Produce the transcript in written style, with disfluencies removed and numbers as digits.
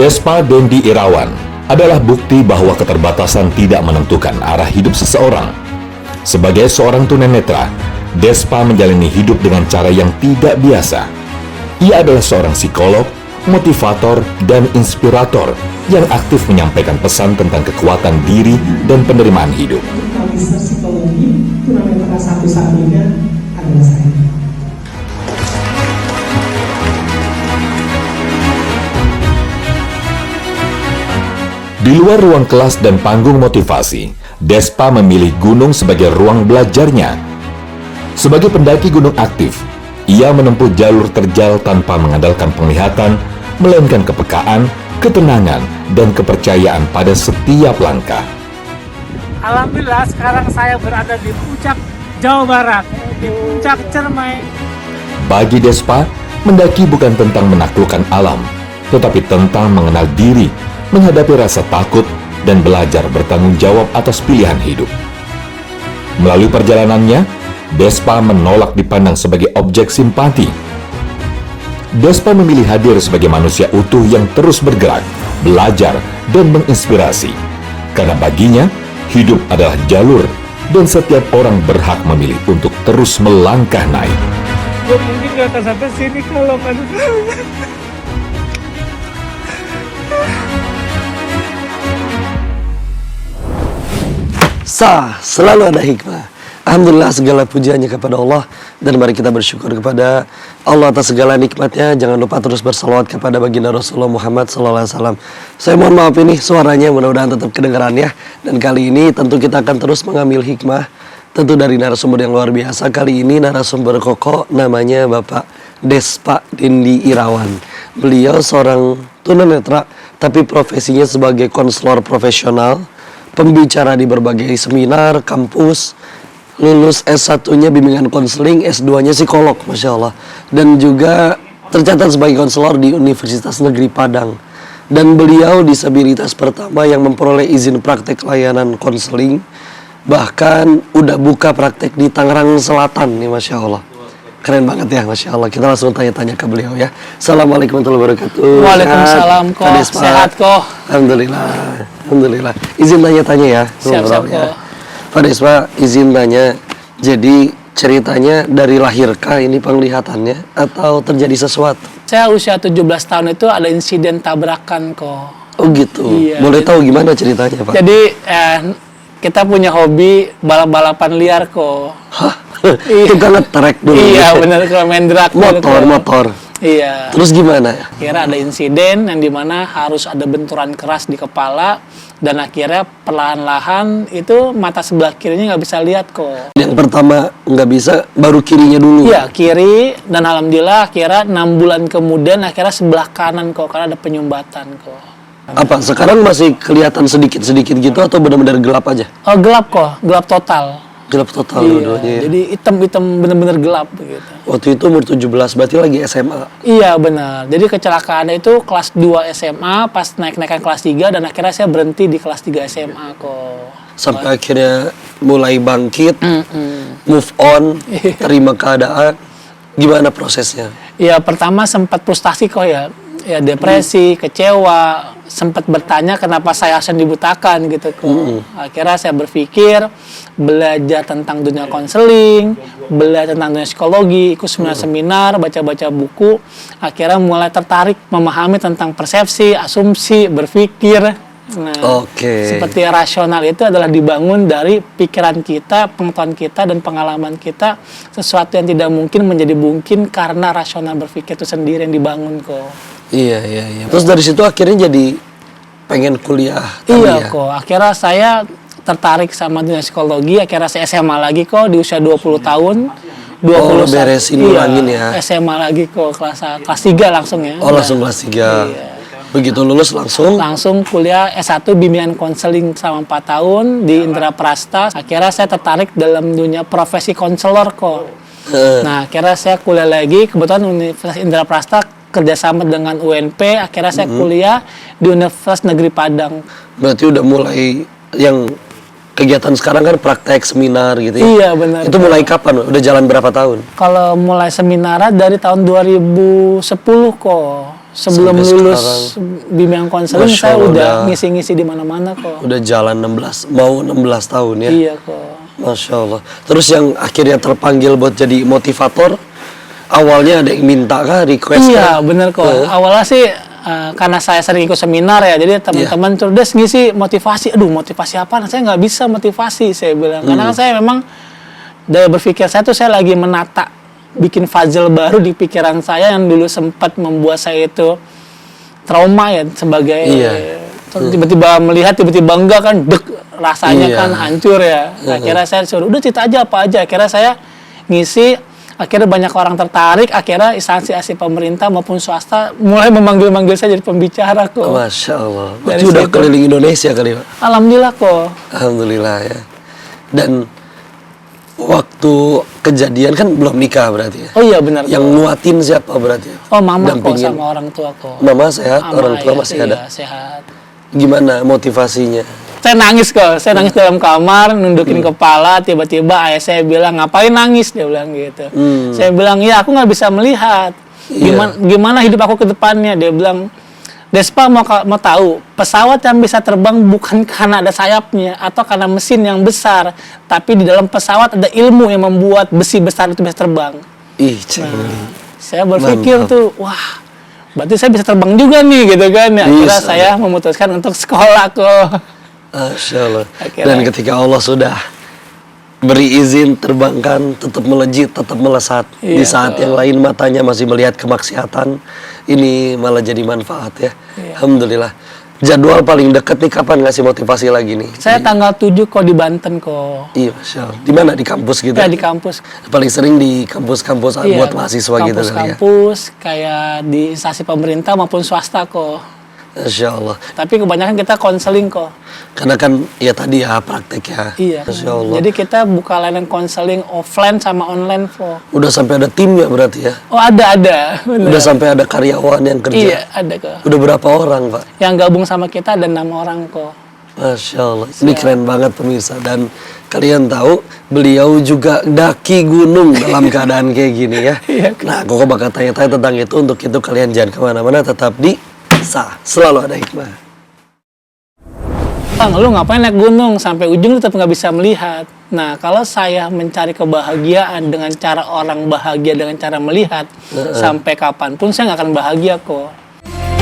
Despa Dendi Irawan adalah bukti bahwa keterbatasan tidak menentukan arah hidup seseorang. Sebagai seorang tunanetra, Despa menjalani hidup dengan cara yang tidak biasa. Ia adalah seorang psikolog, motivator, dan inspirator yang aktif menyampaikan pesan tentang kekuatan diri dan penerimaan hidup. Magister Psikologi tunanetra satu-satunya adalah saya. Di luar ruang kelas dan panggung motivasi, Despa memilih gunung sebagai ruang belajarnya. Sebagai pendaki gunung aktif, ia menempuh jalur terjal tanpa mengandalkan penglihatan, melainkan kepekaan, ketenangan, dan kepercayaan pada setiap langkah. Alhamdulillah sekarang saya berada di puncak Jawa Barat, di puncak Cermai. Bagi Despa, mendaki bukan tentang menaklukkan alam, tetapi tentang mengenal diri, menghadapi rasa takut, dan belajar bertanggung jawab atas pilihan hidup. Melalui perjalanannya, Despa menolak dipandang sebagai objek simpati. Despa memilih hadir sebagai manusia utuh yang terus bergerak, belajar, dan menginspirasi. Karena baginya, hidup adalah jalur, dan setiap orang berhak memilih untuk terus melangkah naik. Gue mungkin gak akan sampai sini kalau nggak selalu ada hikmah. Alhamdulillah segala pujiannya kepada Allah, dan mari kita bersyukur kepada Allah atas segala nikmatnya. Jangan lupa terus bersalawat kepada baginda Rasulullah Muhammad SAW. Saya mohon maaf ini suaranya, mudah-mudahan tetap kedengaran ya. Dan kali ini tentu kita akan terus mengambil hikmah tentu dari narasumber yang luar biasa. Kali ini narasumber kokoh namanya Bapak Despa Dendi Irawan. Beliau seorang tunanetra tapi profesinya sebagai konselor profesional, pembicara di berbagai seminar, kampus, lulus S1-nya bimbingan konseling, S2-nya psikolog, Masya Allah. Dan juga tercatat sebagai konselor di Universitas Negeri Padang. Dan beliau disabilitas pertama yang memperoleh izin praktek layanan konseling. Bahkan udah buka praktek di Tangerang Selatan nih, Masya Allah. Keren banget ya, Masya Allah. Kita langsung tanya-tanya ke beliau ya. Assalamualaikum warahmatullahi wabarakatuh. Waalaikumsalam kok, sehat kok. Alhamdulillah, Alhamdulillah. Izin tanya-tanya ya. Siap-siap kok. Pak Despa, izin tanya. Jadi ceritanya dari lahirkah ini penglihatannya atau terjadi sesuatu? Saya usia 17 tahun itu ada insiden tabrakan kok. Oh gitu. Iya, boleh tahu gimana ceritanya, Pak? Jadi kita punya hobi balap-balapan liar kok. Hah? Kita nge-track dulu. Iya benar, kalau main drag motor. Iya. Terus gimana? Akhirnya ada insiden yang dimana harus ada benturan keras di kepala, dan akhirnya perlahan-lahan itu mata sebelah kirinya nggak bisa lihat kok. Yang pertama nggak bisa, baru kirinya dulu. Iya, kiri, dan alhamdulillah akhirnya 6 bulan kemudian akhirnya sebelah kanan kok, karena ada penyumbatan kok. Apa sekarang masih kelihatan sedikit-sedikit gitu atau benar-benar gelap aja? Oh gelap kok, gelap total. Gelap total Iya, dua-duanya ya. jadi hitam-hitam bener-bener gelap begitu. Waktu itu umur 17, berarti lagi SMA. Iya benar. Jadi kecelakaannya itu kelas 2 SMA, pas naik-naikan kelas 3, dan akhirnya saya berhenti di kelas 3 SMA kok. Sampai akhirnya mulai bangkit, move on, terima keadaan. Gimana prosesnya? Ya pertama sempat frustasi kok ya. Ya depresi, kecewa, sempat bertanya kenapa saya harus dibutakan gitu kok. Akhirnya saya berpikir, belajar tentang dunia konseling, belajar tentang dunia psikologi, ikut seminar-seminar, baca-baca buku. Akhirnya mulai tertarik memahami tentang persepsi, asumsi, berpikir. Nah, seperti rasional itu adalah dibangun dari pikiran kita, pengetahuan kita, dan pengalaman kita. Sesuatu yang tidak mungkin menjadi mungkin karena rasional berpikir itu sendiri yang dibangun kok. Iya. Terus dari situ akhirnya jadi pengen kuliah. Iya kok. Akhirnya saya tertarik sama dunia psikologi. Akhirnya saya SMA lagi kok di usia 20 tahun. 20 beresin ulangin ya. SMA lagi kok kelas 3 langsung ya. Oh langsung kelas 3. Iya. Begitu lulus langsung kuliah S1 bimbingan konseling selama 4 tahun di Indra Prasta. Akhirnya saya tertarik dalam dunia profesi konselor kok. Nah akhirnya saya kuliah lagi. Kebetulan Universitas Indra Prasta kerjasama dengan UNP. Akhirnya saya kuliah di Universitas Negeri Padang. Berarti udah mulai yang kegiatan sekarang kan praktek seminar gitu ya? Iya benar. Itu mulai kapan? Udah jalan berapa tahun? Kalau mulai seminar dari tahun 2010 kok. Sebelum Sampai lulus sekarang. bimbingan konseling Masya saya Allah, udah udah. ngisi-ngisi di mana-mana kok. Udah jalan 16 tahun ya. Iya kok. Masya Allah. Terus yang akhirnya terpanggil buat jadi motivator, awalnya ada yang minta kah, request Iya, kah? bener kok. Awalnya sih karena saya sering ikut seminar ya, jadi teman-teman cerdas ngisi motivasi. Aduh, motivasi apa? Saya nggak bisa motivasi, saya bilang. Karena kan saya memang daya berpikir saya tuh saya lagi menata bikin puzzle baru di pikiran saya yang dulu sempat membuat saya itu trauma ya sebagai tiba-tiba melihat tiba-tiba enggak kan dek rasanya Iya. kan hancur ya. Akhirnya saya suruh udah cerita aja apa aja. Akhirnya saya ngisi, akhirnya banyak orang tertarik, akhirnya instansi pemerintah maupun swasta mulai memanggil-manggil saya jadi pembicara kok. Masya Allah. Dari Berarti udah situ. keliling Indonesia kali Pak? Alhamdulillah kok. Alhamdulillah ya. Dan waktu kejadian kan belum nikah berarti ya? Oh iya benar. Yang kok. nguatin siapa berarti? Oh mama kok dampingin. sama orang tua kok. Mama sehat, Sama orang tua ayah, masih iya, ada. sehat. Gimana motivasinya? Saya nangis kok, saya nangis dalam kamar, nundukin kepala, tiba-tiba ayah saya bilang, ngapain nangis? Dia bilang gitu. Saya bilang, ya aku nggak bisa melihat. Gimana hidup aku ke depannya? Dia bilang, Despa mau tahu, pesawat yang bisa terbang bukan karena ada sayapnya atau karena mesin yang besar, tapi di dalam pesawat ada ilmu yang membuat besi besar itu bisa terbang. Ih, cengli. Saya berpikir Mantap. tuh, wah, berarti saya bisa terbang juga nih, gitu kan. Ya, akhirnya Bisa. saya memutuskan untuk sekolah kok. Masya Allah. Akhirnya- Dan ketika Allah sudah beri izin terbangkan, tetap melejit, tetap melesat. Di Iya, saat yang lain matanya masih melihat kemaksiatan, ini malah jadi manfaat ya. Iya. Alhamdulillah. Jadwal paling dekat nih kapan ngasih motivasi lagi nih? Saya tanggal 7 kok di Banten kok. Iya, Masya Allah. Di mana? Di kampus gitu? Ya di kampus. Paling sering di kampus-kampus Iya, buat mahasiswa gitu kali ya? kampus-kampus, kayak di instansi pemerintah maupun swasta kok. Masya Allah. Tapi kebanyakan kita konseling kok. Karena kan ya tadi ya praktek ya. Iya. Masya Allah. Jadi kita buka layanan konseling offline sama online kok. Udah sampai ada timnya berarti ya? Oh ada. Bener. Udah sampai ada karyawan yang kerja? Iya ada kok. Udah berapa orang Pak? Yang gabung sama kita ada 6 orang kok. Masya Allah, ini keren banget pemirsa. Dan kalian tahu, beliau juga daki gunung dalam keadaan kayak gini ya. Iya. Nah, Koko bakal tanya-tanya tentang itu. Untuk itu kalian jangan kemana-mana, tetap di Sah. Selalu ada hikmah. Bang, lu ngapain naik gunung sampai ujung lu tetap nggak bisa melihat. Nah, kalau saya mencari kebahagiaan dengan cara orang bahagia dengan cara melihat, sampai kapanpun saya nggak akan bahagia kok.